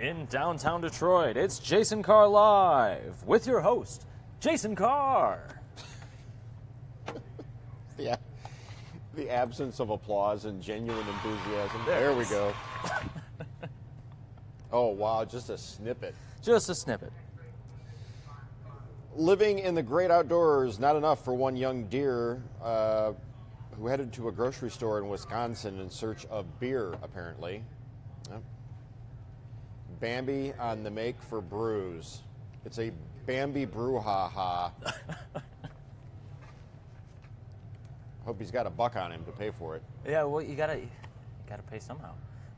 In downtown Detroit, it's Jason Carr Live with your host, Jason Carr. Yeah, the absence of applause and genuine enthusiasm. There we go. Oh, wow, just a snippet. Just a snippet. Living in the great outdoors, not enough for one young deer who headed to a grocery store in Wisconsin in search of beer, apparently. Yep. Bambi on the make for brews. It's a Bambi brouhaha. Hope he's got $1 on him to pay for it. Yeah, well, you gotta pay somehow.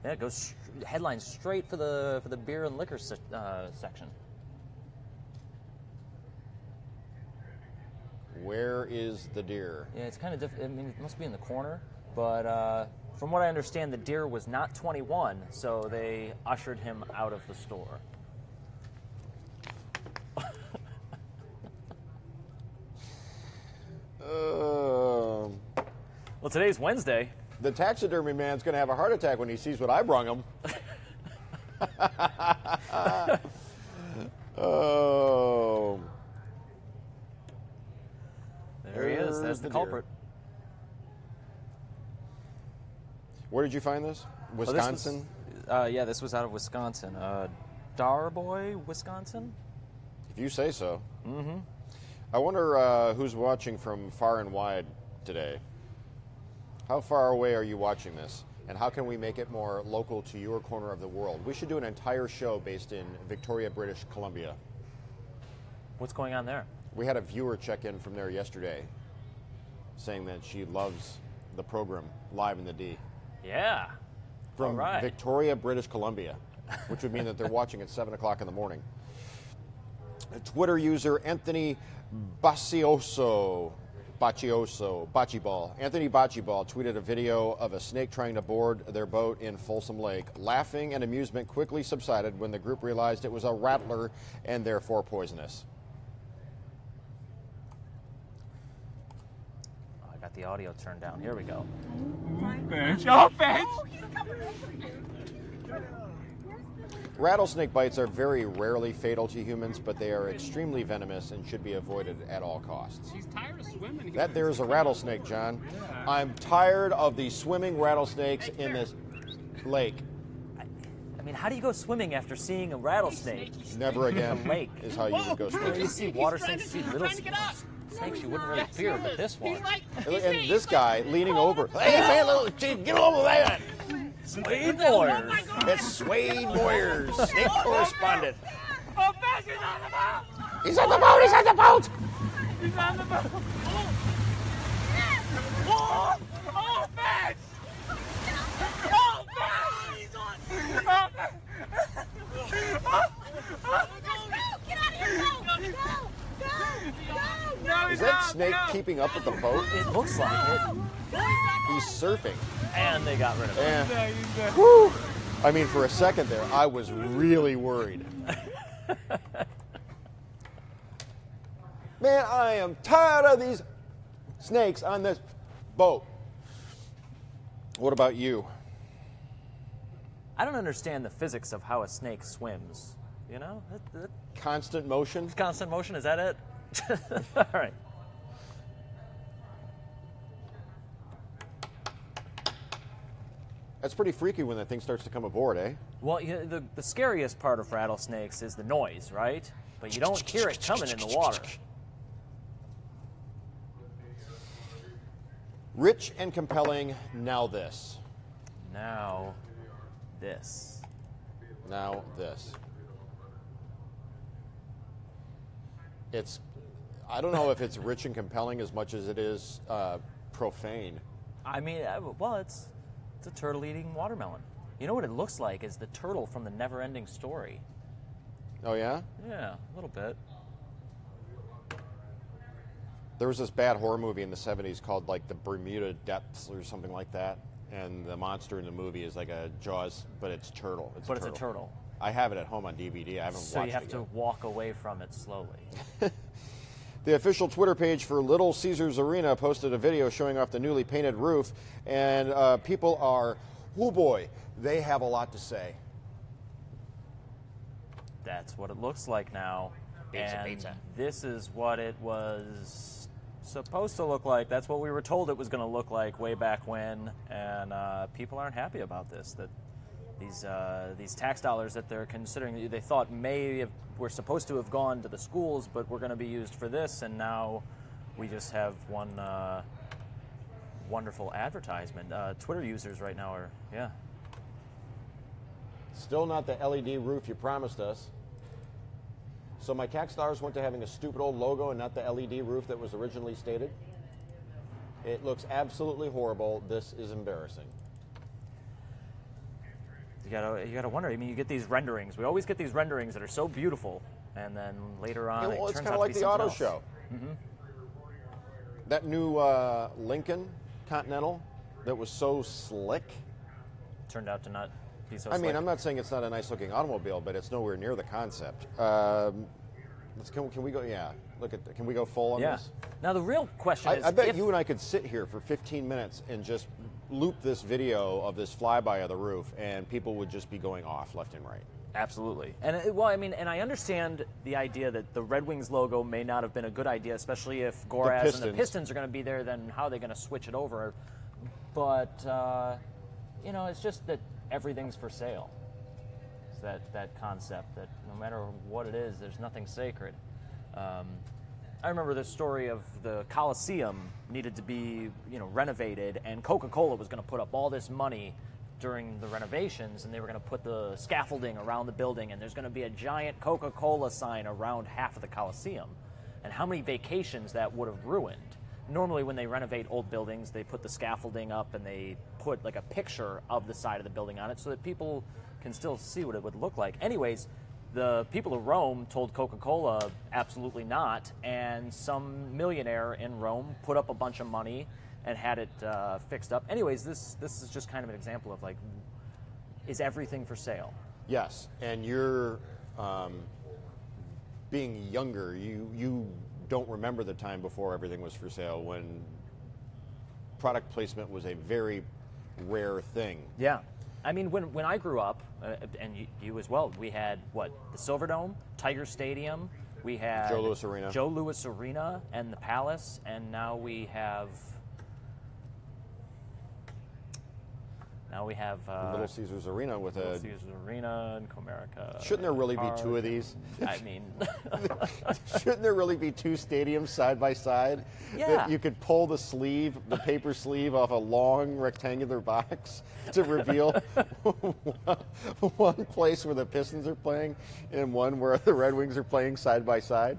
Yeah, it goes headlines straight for the beer and liquor section. Where is the deer? Yeah, it's kind of different. I mean, it must be in the corner, but from what I understand, the deer was not 21, so they ushered him out of the store. Well, today's Wednesday. The taxidermy man's going to have a heart attack when he sees what I brung him. Oh. There he is. That's the culprit. Where did you find this? Wisconsin? Yeah, this was out of Wisconsin. Darboy, Wisconsin? If you say so. Mm-hmm. I wonder who's watching from far and wide today. How far away are you watching this? And how can we make it more local to your corner of the world? We should do an entire show based in Victoria, British Columbia. What's going on there? We had a viewer check in from there yesterday saying that she loves the program Live in the D. Yeah. From all right. Victoria, British Columbia, which would mean that they're watching at 7 o'clock in the morning. Twitter user Anthony Bacchiball Anthony Bacchiball tweeted a video of a snake trying to board their boat in Folsom Lake. Laughing and amusement quickly subsided when the group realized it was a rattler and therefore poisonous. Oh, I got the audio turned down. Here we go. Rattlesnake bites are very rarely fatal to humans, but they are extremely venomous and should be avoided at all costs. She's tired of swimming. That there is a rattlesnake, John. Yeah. I'm tired of the swimming rattlesnakes in this lake. I mean, how do you go swimming after seeing a rattlesnake? Never again lake is how you would go swimming. You see water snakes, you see little snakes you wouldn't really fear, but this one. And this guy leaning over. Hey, man, little chief, get over that. Suede Warriors. It's Suede Warriors, snake correspondent. Oh, Fetch, he's on the boat! He's on the boat, he's on the boat! He's on the boat! Oh, oh, Fetch! Oh, Fetch! He's on! Oh, Fetch! Get out of here! Go! Is that snake keeping up with the boat? It looks like it. He's surfing. And they got rid of it. And, whew, I mean, for a second there, I was really worried. Man, I am tired of these snakes on this boat. What about you? I don't understand the physics of how a snake swims. You know? Constant motion? Constant motion, is that it? All right. That's pretty freaky when that thing starts to come aboard, eh? Well, you know, the scariest part of rattlesnakes is the noise, right? But you don't hear it coming in the water. Rich and compelling, now this. Now this. Now this. It's, I don't know if it's rich and compelling as much as it is profane. I mean, well, it's a turtle eating watermelon. You know what it looks like is the turtle from the Never-Ending Story. Oh, yeah? Yeah, a little bit. There was this bad horror movie in the 70s called, like, The Bermuda Depths or something like that. And the monster in the movie is like a Jaws, but it's turtle. It's a turtle. I have it at home on DVD. I haven't watched it So you have yet. to walk away from it slowly. The official Twitter page for Little Caesars Arena posted a video showing off the newly painted roof, and people are, oh boy, they have a lot to say. That's what it looks like now. Pizza. This is what it was supposed to look like. That's what we were told it was going to look like way back when, and people aren't happy about this. That these tax dollars that they're considering, they thought were supposed to have gone to the schools, but were going to be used for this, and now we just have one wonderful advertisement. Twitter users right now are, yeah. Still not the LED roof you promised us. So my tax dollars went to having a stupid old logo and not the LED roof that was originally stated. It looks absolutely horrible. This is embarrassing. You gotta wonder. I mean, you get these renderings. We always get these renderings that are so beautiful, and then later on, Well, it it's turns kind out of like to be the auto something else. show. Mm-hmm. That new Lincoln Continental that was so slick. Turned out to not be so. I mean, slick. I'm not saying it's not a nice looking automobile, but it's nowhere near the concept. Can we go? Yeah, look at. Can we go full on this? Now the real question is, I bet if, you and I could sit here for 15 minutes and just loop this video of this flyby of the roof, and people would just be going off left and right. Absolutely. And and I understand the idea that the Red Wings logo may not have been a good idea, especially if Goraz and the Pistons are going to be there. Then how are they going to switch it over? But it's just that everything's for sale. It's that concept that no matter what it is, there's nothing sacred. I remember the story of the Coliseum needed to be, renovated, and Coca-Cola was going to put up all this money during the renovations, and they were going to put the scaffolding around the building, and there's going to be a giant Coca-Cola sign around half of the Coliseum. And how many vacations that would have ruined. Normally when they renovate old buildings, they put the scaffolding up and they put like a picture of the side of the building on it so that people can still see what it would look like. Anyways, the people of Rome told Coca-Cola absolutely not, and some millionaire in Rome put up a bunch of money and had it fixed up. Anyways, this is just kind of an example of, like, is everything for sale? Yes, and you're being younger, you don't remember the time before everything was for sale, when product placement was a very rare thing. Yeah. I mean, when I grew up, and you as well, we had, the Silverdome, Tiger Stadium, we had Joe Louis Arena, and the Palace, and now we have Little Caesars Arena with Little Caesars Arena and Comerica. Shouldn't there really Carr, be two of these? I mean, shouldn't there really be two stadiums side by side? Yeah. That you could pull the paper sleeve off a long rectangular box to reveal one place where the Pistons are playing and one where the Red Wings are playing side by side.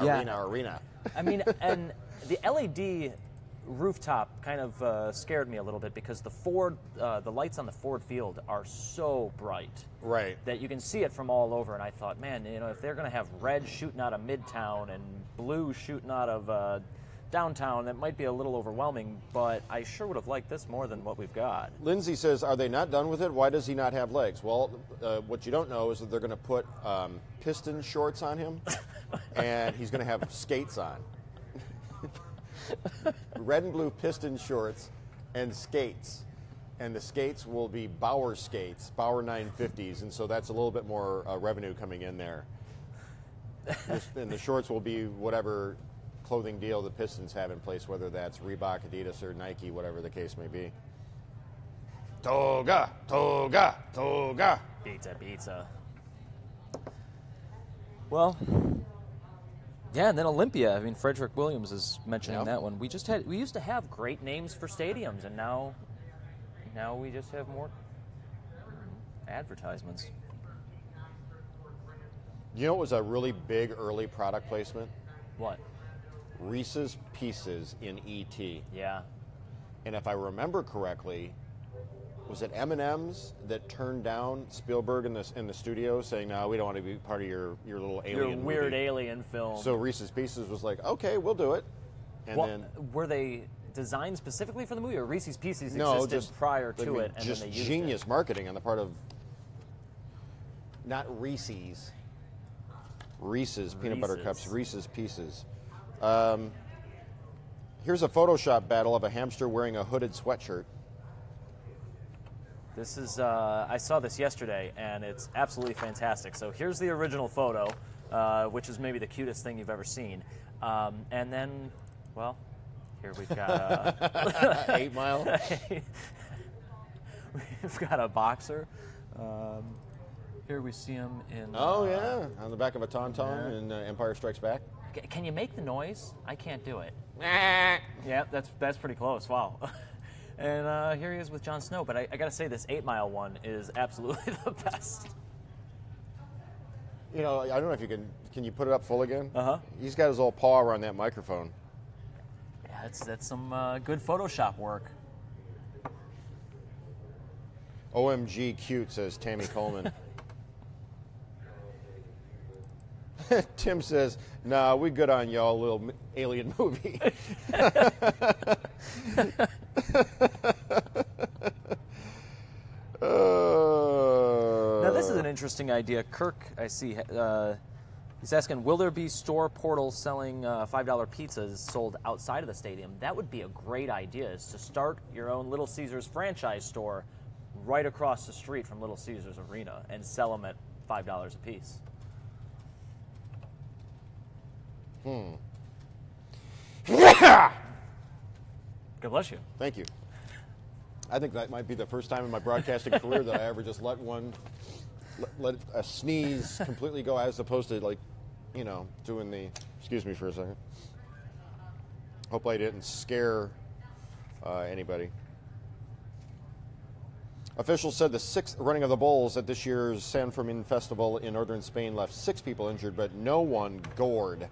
Yeah. Arena. I mean, and the LED rooftop kind of scared me a little bit because the lights on the Ford Field are so bright, right, that you can see it from all over. And I thought, man, if they're going to have red shooting out of Midtown and blue shooting out of downtown, that might be a little overwhelming. But I sure would have liked this more than what we've got. Lindsay says, "Are they not done with it? Why does he not have legs?" Well, what you don't know is that they're going to put piston shorts on him, and he's going to have skates on. Red and blue piston shorts and skates, and the skates will be Bauer skates, Bauer 950s, and so that's a little bit more revenue coming in there. And the shorts will be whatever clothing deal the Pistons have in place, whether that's Reebok, Adidas, or Nike, whatever the case may be. Toga, toga, toga. Pizza. Well, yeah, and then Olympia. I mean, Frederick Williams is mentioning that one. We used to have great names for stadiums, and now we just have more advertisements. You know what was a really big early product placement? What? Reese's Pieces in E.T. Yeah. And if I remember correctly, was it M&M's that turned down Spielberg in the studio, saying, "No, we don't want to be part of your little alien Your weird movie." alien film. So Reese's Pieces was like, "Okay, we'll do it." And then were they designed specifically for the movie, or Reese's Pieces no, existed just prior to it, and just then they used genius it? marketing on the part of not Reese's peanut butter cups, Reese's Pieces. Here's a Photoshop battle of a hamster wearing a hooded sweatshirt. This is, I saw this yesterday, and it's absolutely fantastic. So here's the original photo, which is maybe the cutest thing you've ever seen. And then, well, here we've got 8 Mile. We've got a boxer. Here we see him in. Oh yeah, on the back of a tauntaun in Empire Strikes Back. Can you make the noise? I can't do it. Yeah, that's pretty close. Wow. And here he is with Jon Snow. But I gotta say, this 8 Mile one is absolutely the best. You know, I don't know if you can you put it up full again? Uh-huh. He's got his old paw around that microphone. Yeah, that's some good Photoshop work. OMG cute, says Tammy Coleman. Tim says, nah, we good on y'all, little alien movie. Now, this is an interesting idea. Kirk, I see, he's asking, will there be store portals selling $5 pizzas sold outside of the stadium? That would be a great idea, is to start your own Little Caesars franchise store right across the street from Little Caesars Arena and sell them at $5 a piece. God bless you. Thank you. I think that might be the first time in my broadcasting career that I ever just let a sneeze completely go, as opposed to, like, you know, doing the, excuse me for a second. Hope I didn't scare anybody. Officials said the 6th running of the Bulls at this year's San Fermin Festival in northern Spain left 6 people injured, but no one gored.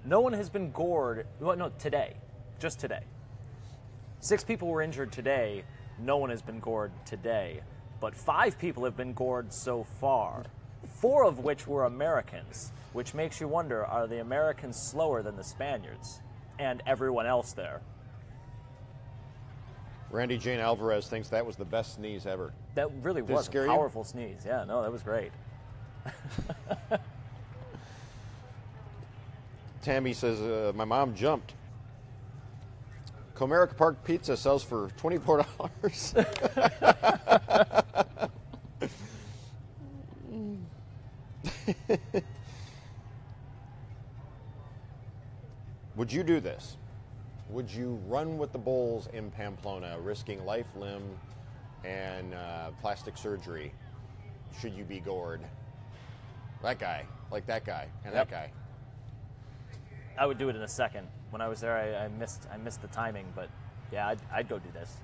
No one has been gored. Well, no, today. Just today. 6 people were injured today. No one has been gored today. But 5 people have been gored so far. 4 of which were Americans, which makes you wonder, are the Americans slower than the Spaniards and everyone else there? Randy Jane Alvarez thinks that was the best sneeze ever. That really was a powerful sneeze. Yeah, no, that was great. Tammy says, my mom jumped. Comerica Park Pizza sells for $24. Would you do this? Would you run with the Bulls in Pamplona, risking life, limb, and plastic surgery? Should you be gored? That guy, like that guy, and that guy. I would do it in a second. When I was there, I missed the timing, but yeah, I'd go do this.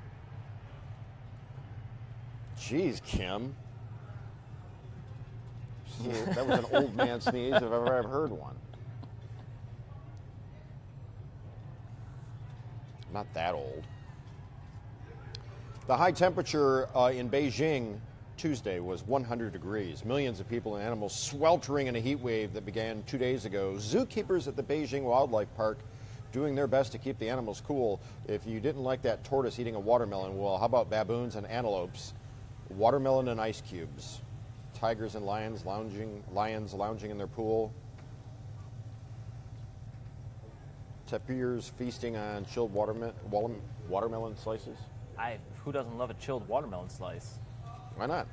Jeez, Kim. That was an old man sneeze if I've ever heard one. Not that old. The high temperature in Beijing Tuesday was 100 degrees. Millions of people and animals sweltering in a heat wave that began 2 days ago. Zookeepers at the Beijing Wildlife Park doing their best to keep the animals cool. If you didn't like that tortoise eating a watermelon, well, how about baboons and antelopes? Watermelon and ice cubes. Tigers and lions lounging in their pool. Tapirs feasting on chilled watermelon slices. Who doesn't love a chilled watermelon slice? Why not?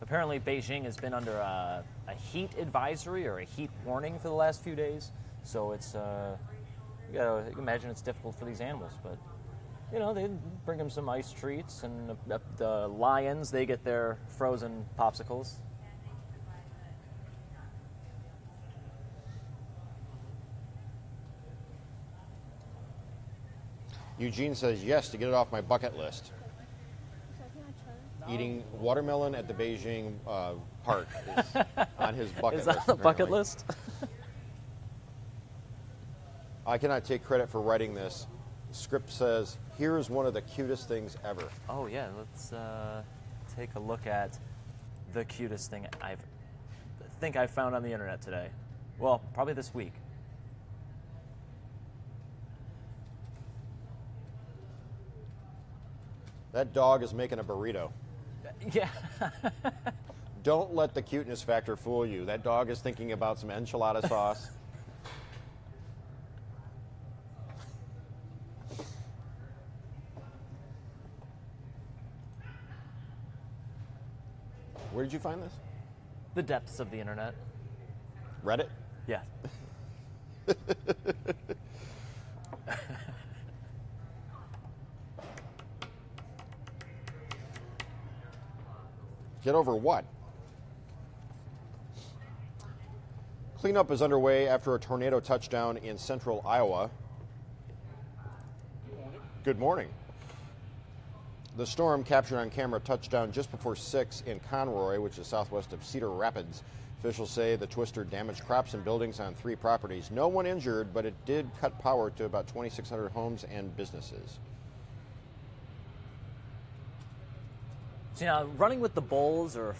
Apparently, Beijing has been under a heat advisory or a heat warning for the last few days. So it's, you gotta imagine it's difficult for these animals. But, you know, they bring them some ice treats, and the lions, they get their frozen popsicles. Eugene says yes to get it off my bucket list. Eating watermelon at the Beijing park is on his bucket list. Is that on the bucket list? I cannot take credit for writing this. The script says, here's one of the cutest things ever. Oh, yeah. Let's take a look at the cutest thing I think I found on the internet today. Well, probably this week. That dog is making a burrito. Yeah. Don't let the cuteness factor fool you. That dog is thinking about some enchilada sauce. Where did you find this? The depths of the internet. Reddit? Yeah. Get over what? Cleanup is underway after a tornado touchdown in central Iowa. Good morning. The storm captured on camera touchdown just before 6 in Conroy, which is southwest of Cedar Rapids. Officials say the twister damaged crops and buildings on 3 properties. No one injured, but it did cut power to about 2,600 homes and businesses. So, you know, running with the bulls or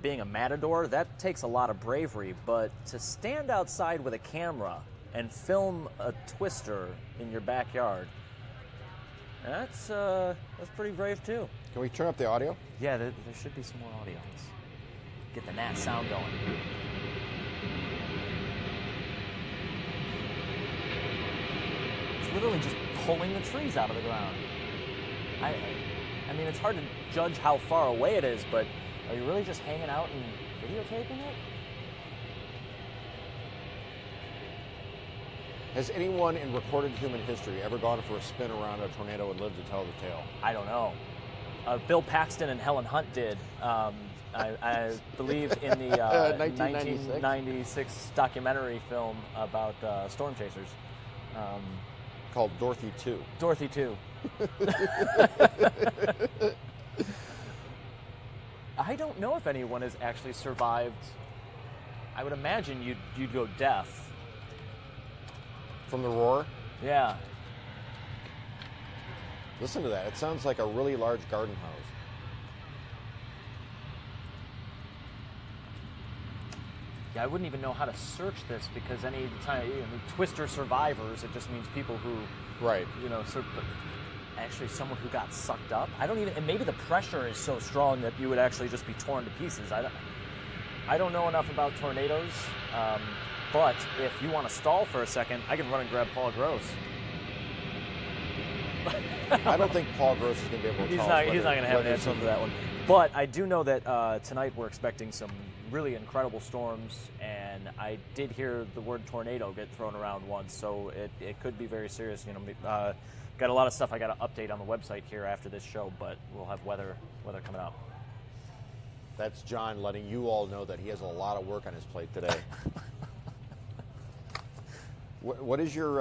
being a matador, that takes a lot of bravery. But to stand outside with a camera and film a twister in your backyard, that's pretty brave too. Can we turn up the audio? Yeah, there should be some more audio. Let's get the Nat sound going. It's literally just pulling the trees out of the ground. I mean, it's hard to judge how far away it is, but are you really just hanging out and videotaping it? Has anyone in recorded human history ever gone for a spin around a tornado and lived to tell the tale? I don't know. Bill Paxton and Helen Hunt did. I believe in the 1996 documentary film about storm chasers. Called Dorothy 2. Dorothy 2. I don't know if anyone has actually survived. I would imagine you'd go deaf. From the roar? Yeah. Listen to that. It sounds like a really large garden house. Yeah, I wouldn't even know how to search this because any time twister survivors, it just means people who, right? Actually, someone who got sucked up. I don't even, and maybe the pressure is so strong that you would actually just be torn to pieces. I don't know enough about tornadoes, but if you want to stall for a second, I can run and grab Paul Gross. I don't think Paul Gross is going to be able to tell us. He's not going to have an answer for that one. But I do know that tonight we're expecting some really incredible storms, and I did hear the word tornado get thrown around once, so it could be very serious. Got a lot of stuff I got to update on the website here after this show, but we'll have weather coming up. That's John letting you all know that he has a lot of work on his plate today. What is your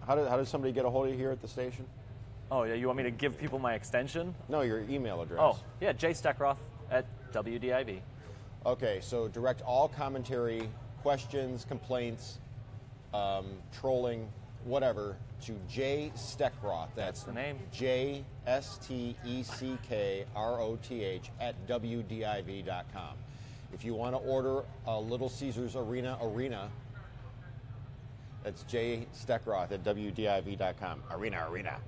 how does somebody get a hold of you here at the station? Oh, yeah, you want me to give people my extension? No, your email address. Oh, yeah, jsteckroth@WDIV. Okay, so direct all commentary, questions, complaints, trolling, whatever, to J Steckroth. That's the name. JSTECKROTH @WDIV.com. If you want to order a Little Caesars Arena, that's J Steckroth @WDIV.com. Arena.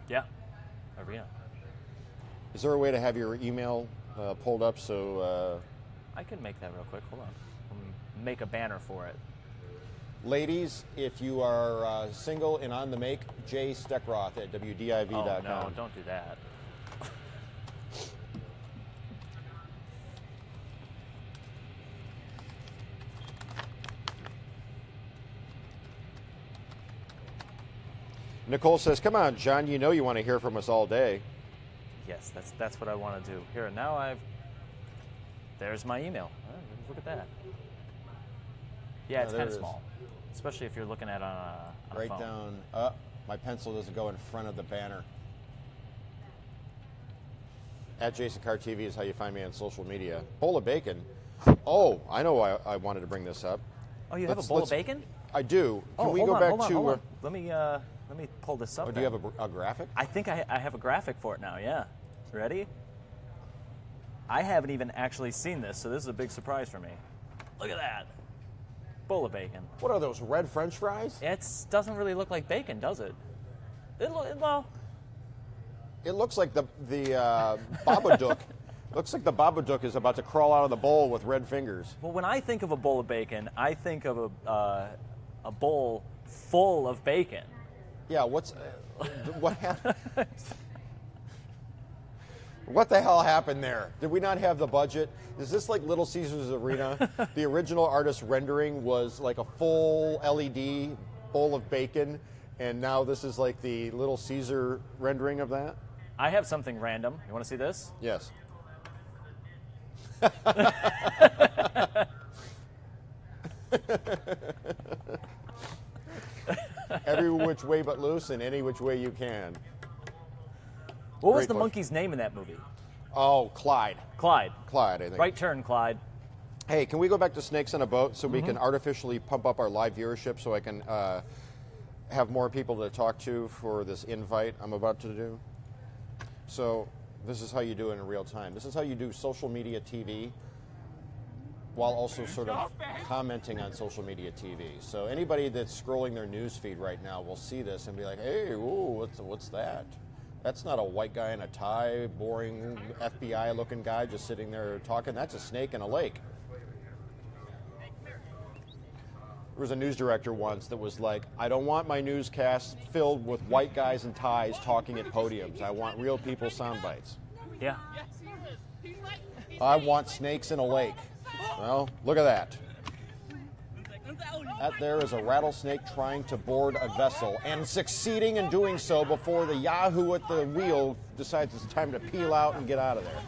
Yeah, Arena. Is there a way to have your email pulled up so... I can make that real quick. Hold on. Make a banner for it. Ladies, if you are single and on the make, J Steckroth @WDIV.com. Oh, no, don't do that. Nicole says, come on, John, you know you want to hear from us all day. Yes, that's what I want to do. Here, now there's my email. Oh, look at that. Yeah, it's kind of small, especially if you're looking at on a right phone. Down. My pencil doesn't go in front of the banner. @JasonCarr TV is how you find me on social media. Bowl of bacon. Oh, I know why I wanted to bring this up. Oh, you have a bowl of bacon? I do. Can we hold go on, back hold on, to? hold on. Let me pull this up. Oh, do you have a graphic? I think I have a graphic for it now. Yeah. Ready? I haven't even actually seen this, so this is a big surprise for me. Look at that. Bowl of bacon. What are those, red French fries? It doesn't really look like bacon, does it? Well, it looks like the Babadook. Looks like the Babadook is about to crawl out of the bowl with red fingers. Well, when I think of a bowl of bacon, I think of a bowl full of bacon. Yeah, what happened? What the hell happened there? Did we not have the budget? Is this like Little Caesars Arena? The original artist rendering was like a full LED bowl of bacon, and now this is like the Little Caesar rendering of that? I have something random. You want to see this? Yes. Every which way but loose and any which way you can. What was the monkey's name in that movie? Oh, Clyde. Clyde. Clyde, I think. Right turn, Clyde. Hey, can we go back to Snakes on a Boat so we can artificially pump up our live viewership so I can have more people to talk to for this invite I'm about to do? So this is how you do it in real time. This is how you do social media TV while also sort of commenting on social media TV. So anybody that's scrolling their news feed right now will see this and be like, hey, ooh, what's that? That's not a white guy in a tie, boring FBI-looking guy just sitting there talking. That's a snake in a lake. There was a news director once that was like, I don't want my newscasts filled with white guys in ties talking at podiums. I want real people sound bites. Yeah. I want snakes in a lake. Well, look at that. That there is a rattlesnake trying to board a vessel and succeeding in doing so before the Yahoo at the wheel decides it's time to peel out and get out of there.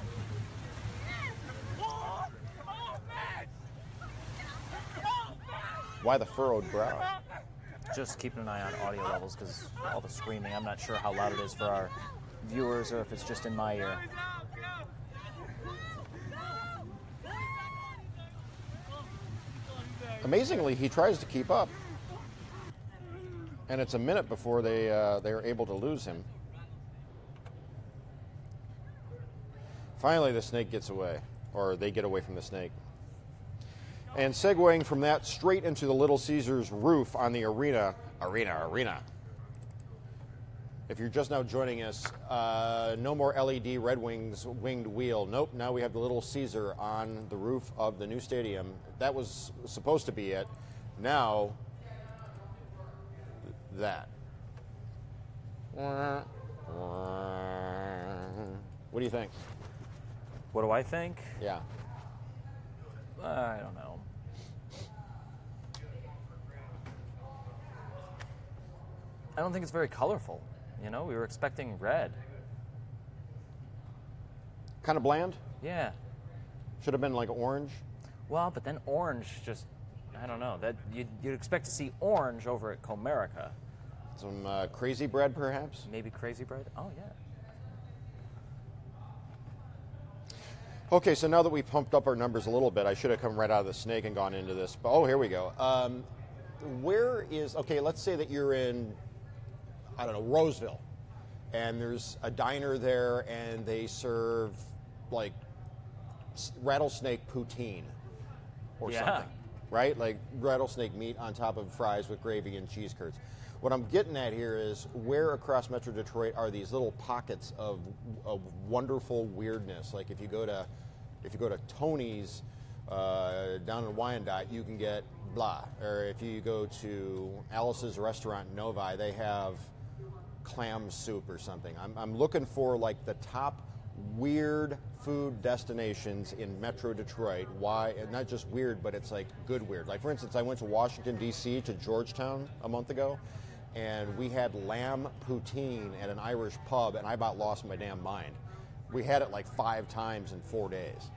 Why the furrowed brow? Just keeping an eye on audio levels because all the screaming, I'm not sure how loud it is for our viewers or if it's just in my ear. Amazingly, he tries to keep up. And it's a minute before they are able to lose him. Finally, the snake gets away, or they get away from the snake. And segueing from that straight into the Little Caesars roof on the arena. If you're just now joining us, no more LED Red Wings winged wheel. Nope, now we have the Little Caesar on the roof of the new stadium. That was supposed to be it. Now, that. What do you think? What do I think? Yeah. I don't know. I don't think it's very colorful. You know, we were expecting red. Kind of bland? Yeah. Should have been like orange. Well, but then orange just, I don't know. That you'd expect to see orange over at Comerica. Some crazy bread, perhaps? Maybe crazy bread? Oh, yeah. Okay, so now that we've pumped up our numbers a little bit, I should have come right out of the snake and gone into this. But, oh, here we go. Where is, okay, let's say that you're in, I don't know, Roseville, and there's a diner there, and they serve, like, rattlesnake poutine or something, right? Like rattlesnake meat on top of fries with gravy and cheese curds. What I'm getting at here is where across Metro Detroit are these little pockets of wonderful weirdness? Like if you go to Tony's down in Wyandotte, you can get blah. Or if you go to Alice's restaurant in Novi, they have clam soup or something. I'm looking for like the top weird food destinations in Metro Detroit. Why? And not just weird, but it's like good weird. Like for instance, I went to Washington D.C. to Georgetown a month ago, and we had lamb poutine at an Irish pub, and I about lost my damn mind. We had it like 5 times in 4 days.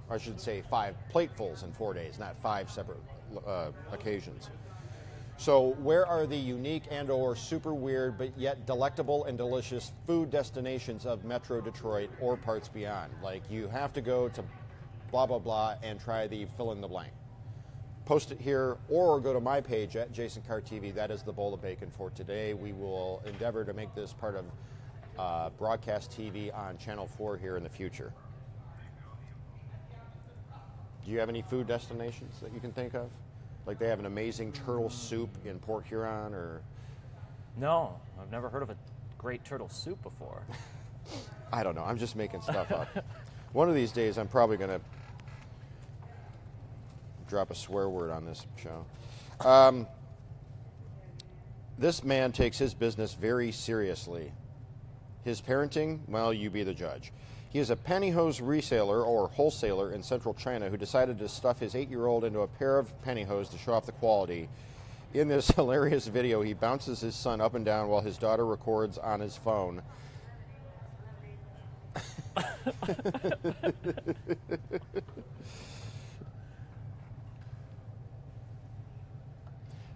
Or I should say 5 platefuls in 4 days, not 5 separate occasions. So where are the unique and or super weird but yet delectable and delicious food destinations of Metro Detroit or parts beyond? Like you have to go to blah, blah, blah and try the fill in the blank. Post it here or go to my page at Jason Carr TV. That is the bowl of bacon for today. We will endeavor to make this part of broadcast TV on Channel 4 here in the future. Do you have any food destinations that you can think of? Like they have an amazing turtle soup in Port Huron, or? No, I've never heard of a great turtle soup before. I don't know. I'm just making stuff up. One of these days, I'm probably going to drop a swear word on this show. This man takes his business very seriously. His parenting, well, you be the judge. He is a pantyhose reseller or wholesaler in central China who decided to stuff his 8-year-old into a pair of pantyhose to show off the quality. In this hilarious video, he bounces his son up and down while his daughter records on his phone.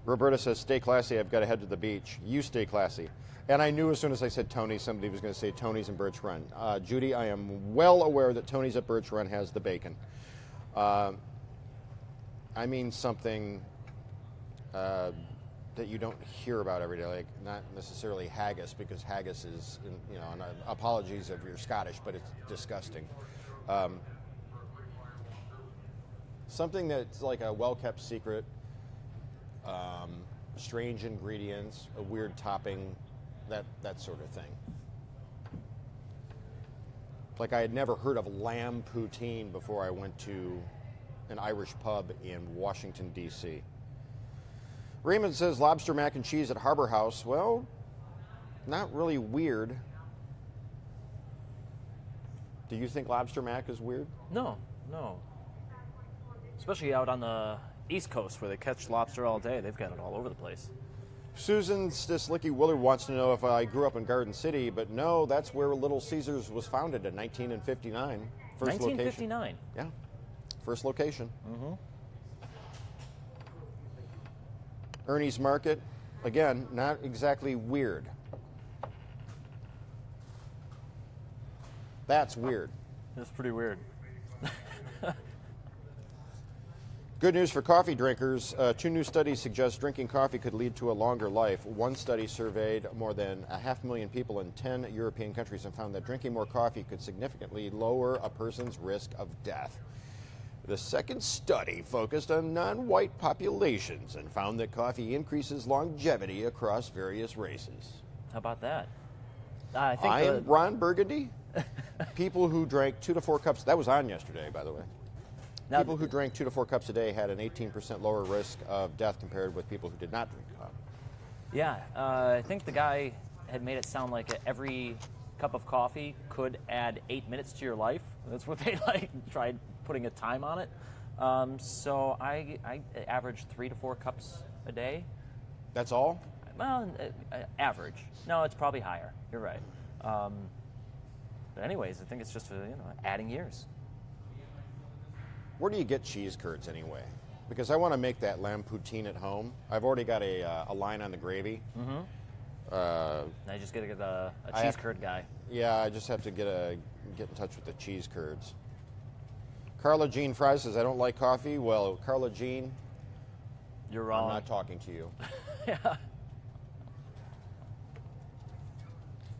Roberta says, stay classy, I've got to head to the beach. You stay classy. And I knew as soon as I said Tony, somebody was going to say Tony's in Birch Run. Judy, I am well aware that Tony's at Birch Run has the bacon. I mean something that you don't hear about every day, like not necessarily haggis, because haggis is, you know, and apologies if you're Scottish, but it's disgusting. Something that's like a well-kept secret, strange ingredients, a weird topping, that sort of thing. Like I had never heard of lamb poutine before I went to an Irish pub in Washington, D.C. Raymond says lobster mac and cheese at Harbor House. Well, not really weird. Do you think lobster mac is weird? No. Especially out on the East Coast where they catch lobster all day. They've got it all over the place. Susan Stislicky Willard wants to know if I grew up in Garden City, but no, that's where Little Caesars was founded in 1959. First 1959? Location. Yeah, first location. Mm-hmm. Ernie's Market, again, not exactly weird. That's weird. That's pretty weird. Good news for coffee drinkers. 2 new studies suggest drinking coffee could lead to a longer life. One study surveyed more than 500,000 people in 10 European countries and found that drinking more coffee could significantly lower a person's risk of death. The second study focused on non-white populations and found that coffee increases longevity across various races. How about that? I am Ron Burgundy. People who drank 2 to 4 cups, that was on yesterday, by the way. Now, people who drank 2 to 4 cups a day had an 18% lower risk of death compared with people who did not drink coffee. Yeah, I think the guy had made it sound like every cup of coffee could add 8 minutes to your life. That's what they tried putting a time on it. So I average 3 to 4 cups a day. That's all? Well, average. No, it's probably higher. You're right. But anyways, I think it's just adding years. Where do you get cheese curds anyway? Because I want to make that lamb poutine at home. I've already got a line on the gravy. Mm-hmm. I just got to get a cheese curd guy. Yeah, I just have to get in touch with the cheese curds. Carla Jean Fry says, I don't like coffee. Well, Carla Jean, you're wrong. I'm not talking to you. Yeah.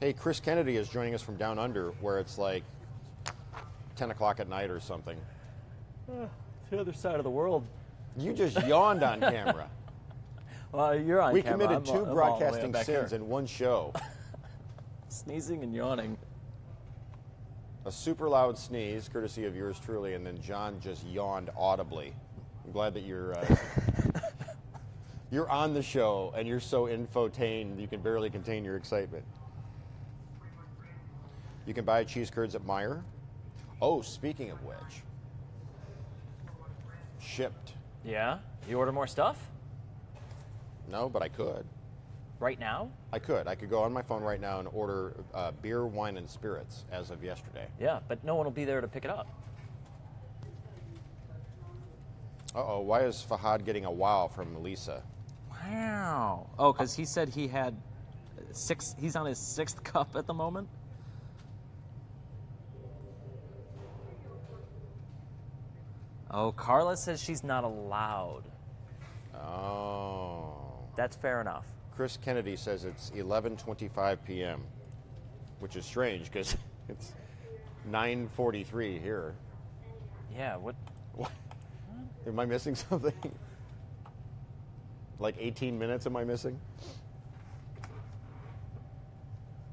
Hey, Chris Kennedy is joining us from down under, where it's like 10 o'clock at night or something. It's the other side of the world. You just yawned on camera. Well, you're on we camera. Committed 2 broadcasting sins in one show. Sneezing and yawning. A super loud sneeze, courtesy of yours truly, and then John just yawned audibly. I'm glad that you're you're on the show and you're so infotained you can barely contain your excitement. You can buy cheese curds at Meijer. Oh, speaking of which, shipped. Yeah? You order more stuff? No, but I could. Right now? I could. I could go on my phone right now and order beer, wine, and spirits as of yesterday. Yeah, but no one will be there to pick it up. Uh-oh, why is Fahad getting a wow from Lisa? Wow. Oh, because he said he had 6, he's on his 6th cup at the moment? Oh, Carla says she's not allowed. Oh. That's fair enough. Chris Kennedy says it's 11:25 p.m., which is strange because it's 9:43 here. Yeah, what? Am I missing something? Like 18 minutes am I missing?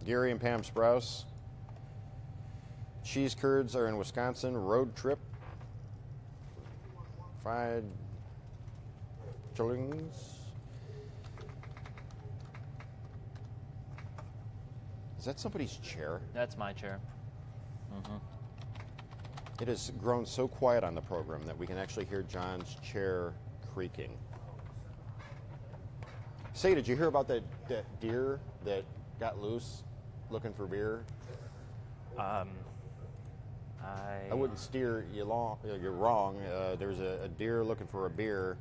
Gary and Pam Sprouse. Cheese curds are in Wisconsin. Road trip. Fried chillings. that somebody's chair? That's my chair. Mm-hmm. It has grown so quiet on the program that we can actually hear John's chair creaking. Say, did you hear about that deer that got loose looking for beer? I wouldn't steer you long. You're wrong. There's a deer looking for a beer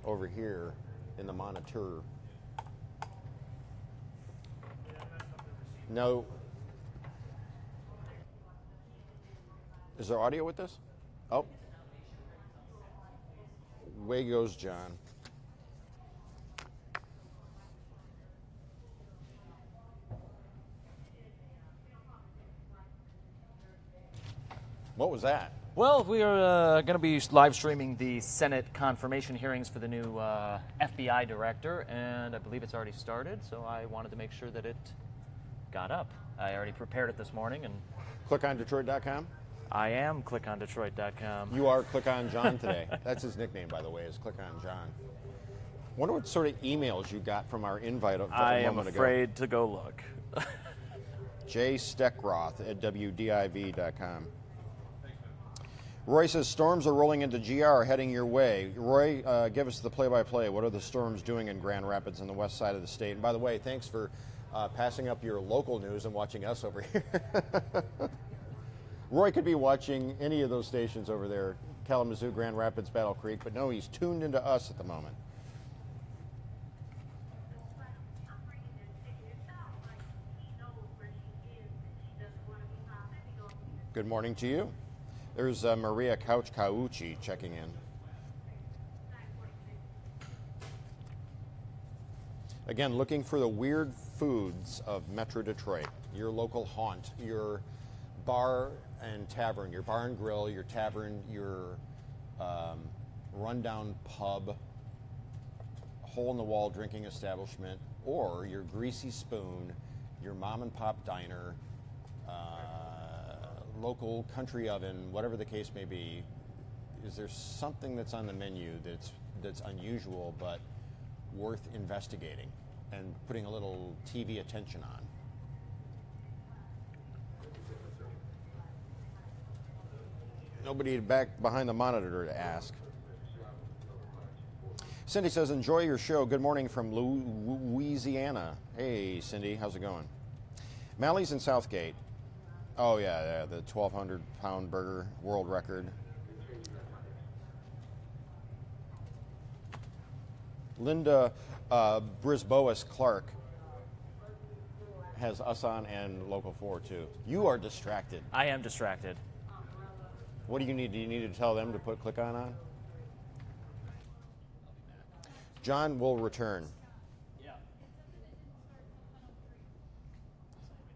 over here in the Monitor. No. Is there audio with this? Oh. Way goes John. What was that? Well, we are going to be live streaming the Senate confirmation hearings for the new FBI director, and I believe it's already started, so I wanted to make sure that it got up. I already prepared it this morning. And ClickOnDetroit.com? I am ClickOnDetroit.com. You are Click On John today. That's his nickname, by the way, is Click On John. Wonder what sort of emails you got from our invite a moment ago. I am afraid to go look. Jay Steckroth at WDIV.com. Roy says, storms are rolling into GR, heading your way. Roy, give us the play-by-play. What are the storms doing in Grand Rapids on the west side of the state? And by the way, thanks for passing up your local news and watching us over here. Roy could be watching any of those stations over there, Kalamazoo, Grand Rapids, Battle Creek, but no, he's tuned into us at the moment. Good morning to you. There's Maria Couch Caucci checking in. Again, looking for the weird foods of Metro Detroit, your local haunt, your bar and tavern, your bar and grill, your tavern, your rundown pub, hole-in-the-wall drinking establishment, or your greasy spoon, your mom and pop diner, local country oven, whatever the case may be. Is there something that's on the menu that's unusual but worth investigating and putting a little TV attention on? Nobody back behind the monitor to ask. Cindy says, enjoy your show. Good morning from Louisiana. Hey, Cindy, how's it going? Mally's in Southgate. Oh, yeah, the 1,200-pound burger world record. Linda Brisboas Clark has us on and Local 4, too. You are distracted. I am distracted. What do you need? Do you need to tell them to put Click On? John will return. Yeah.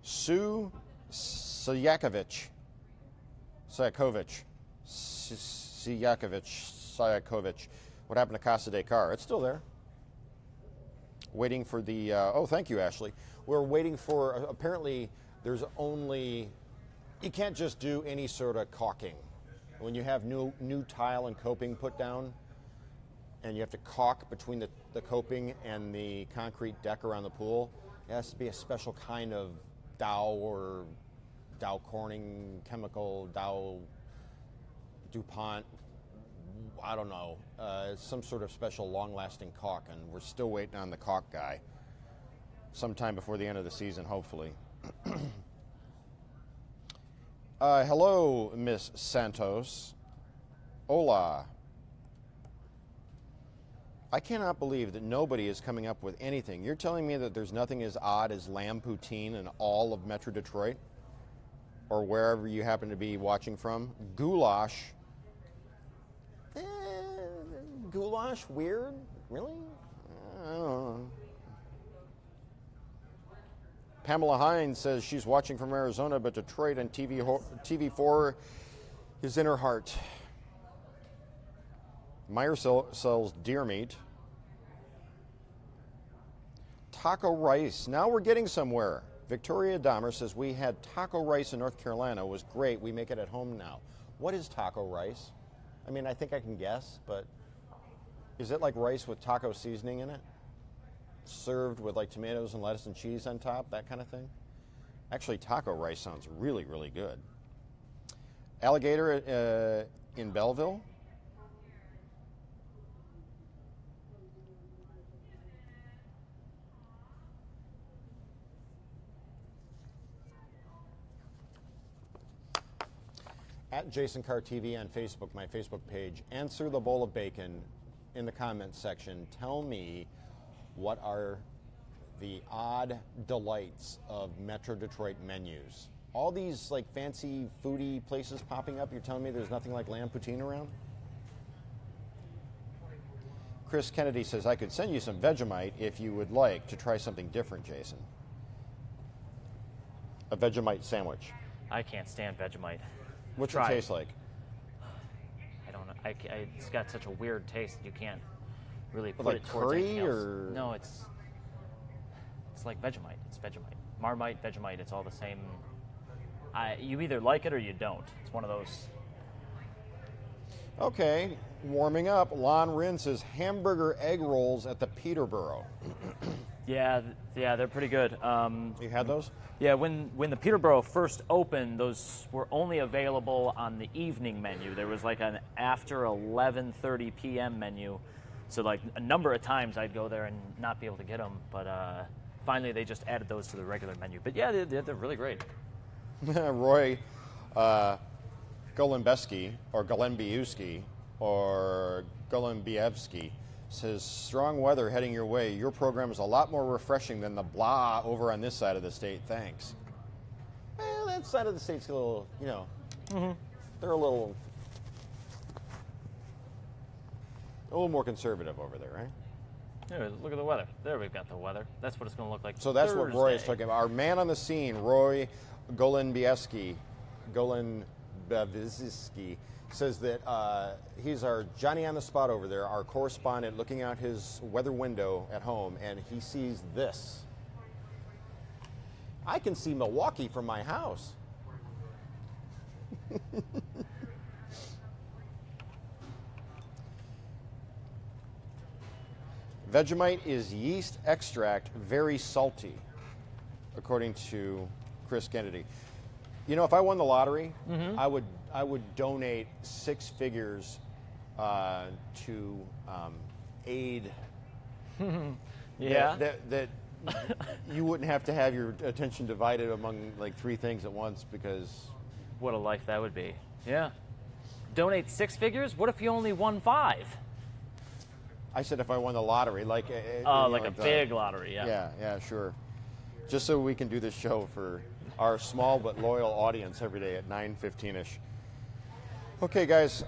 Sue Sayakovich. What happened to Casa de Carr? It's still there. Waiting for the, oh, thank you, Ashley. We're waiting for, apparently, there's only, you can't just do any sort of caulking. When you have new tile and coping put down, and you have to caulk between the coping and the concrete deck around the pool, it has to be a special kind of Dow or Dow Corning chemical, Dow DuPont, I don't know, some sort of special long-lasting caulk, and we're still waiting on the caulk guy. Sometime before the end of the season, hopefully. Hello, Miss Santos. Hola. I cannot believe that nobody is coming up with anything. You're telling me that there's nothing as odd as lamb poutine in all of Metro Detroit? Or wherever you happen to be watching from? Goulash. Goulash? Weird? Really? I don't know. Pamela Hines says she's watching from Arizona, but Detroit and TV4 is in her heart. Meyer sells deer meat. Taco rice. Now we're getting somewhere. Victoria Dahmer says we had taco rice in North Carolina. It was great. We make it at home now. What is taco rice? I mean, I think I can guess, but is it like rice with taco seasoning in it? Served with like tomatoes and lettuce and cheese on top, that kind of thing? Actually, taco rice sounds really, really good. Alligator in Belleville. At Jason Carr TV on Facebook, my Facebook page. Answer the bowl of bacon in the comments section. Tell me what are the odd delights of Metro Detroit menus. All these like fancy foodie places popping up, you're telling me there's nothing like lamb poutine around? Chris Kennedy says, I could send you some Vegemite if you would like to try something different, Jason. A Vegemite sandwich. I can't stand Vegemite. What's it taste like? I don't know. It's got such a weird taste. You can't really put like it towards curry anything else. or No, it's like Vegemite. It's Vegemite. Marmite, Vegemite. It's all the same. You either like it or you don't. It's one of those. Okay, warming up. Lon Rin says hamburger egg rolls at the Peterborough. Yeah, they're pretty good. You had those? Yeah, when the Peterborough first opened, those were only available on the evening menu. There was like an after 11:30 p.m. menu. So like a number of times I'd go there and not be able to get them. But finally they just added those to the regular menu. But yeah, they're really great. Roy Golembeski or Golembiewski or Golembievsky says, strong weather heading your way. Your program is a lot more refreshing than the blah over on this side of the state. Thanks. Well, that side of the state's a little, you know, they're a little more conservative over there, right? Yeah, look at the weather. There we've got the weather. That's what it's going to look like. So that's Thursday. what Roy is talking about. Our man on the scene, Roy Golembiewski, says that he's our Johnny on the spot over there, our correspondent looking out his weather window at home, and he sees this. I can see Milwaukee from my house. Vegemite is yeast extract, very salty, according to Chris Kennedy. You know, if I won the lottery, I would donate 6 figures to aid. Yeah. That you wouldn't have to have your attention divided among like 3 things at once, because What a life that would be. Yeah. Donate 6 figures? What if you only won 5? I said if I won the lottery, like Like a big lottery, yeah. Yeah, sure. Just so we can do this show for our small but loyal audience every day at 9:15ish. Okay, guys.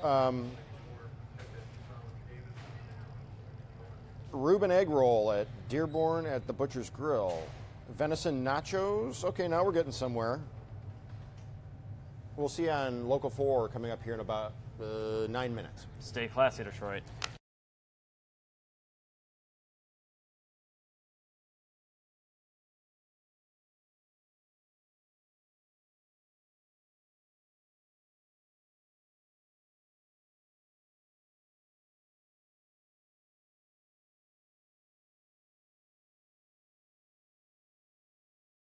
Reuben egg roll at Dearborn at the Butcher's Grill. Venison nachos. Okay, now we're getting somewhere. We'll see you on Local 4 coming up here in about 9 minutes. Stay classy, Detroit.